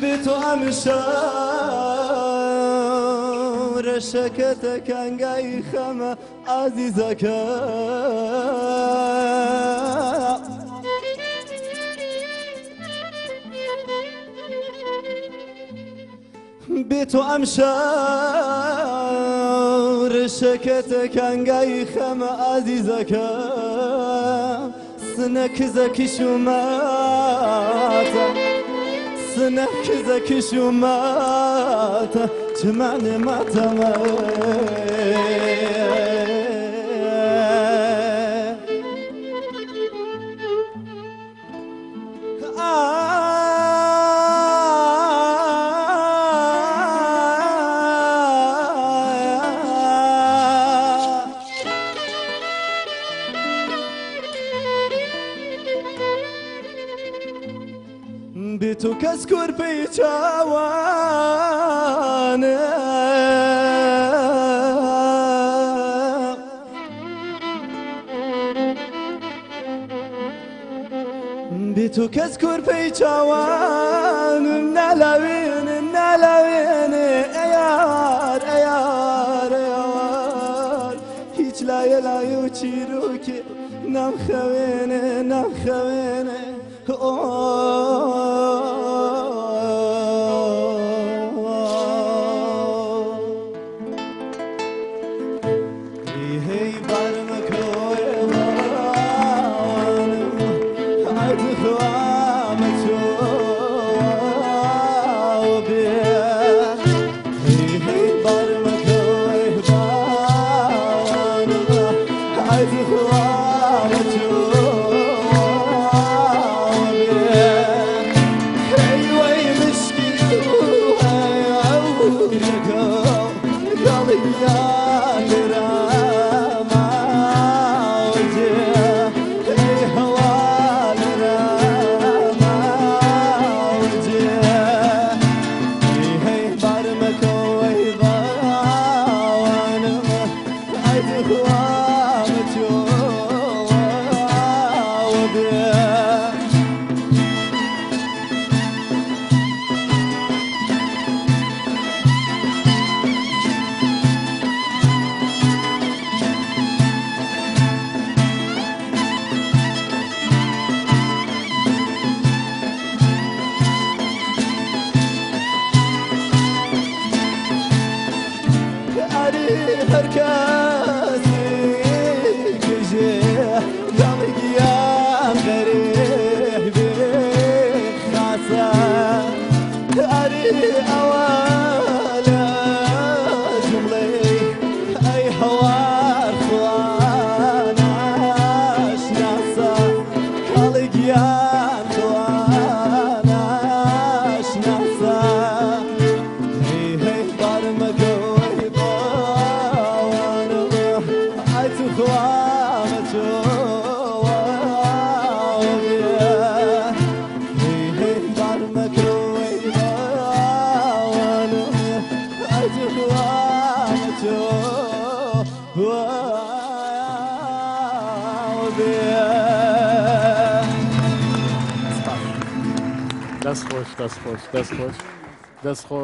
بتو امشار شكتك انقاي خما عزيزك بتو امشار شكتك انقاي خما عزيزك سنك زكي شماتا سنك زكي شماتا جمعني ما بتو كسكور بيتاوانا بتو كسكور بيتاوان نلاوين نلاوين ايار ايار ايار هيج لا يلايو تشيروكي نام خوينه نام خوينه Das ruhig, das ruhig, das ruhig, das ruhig.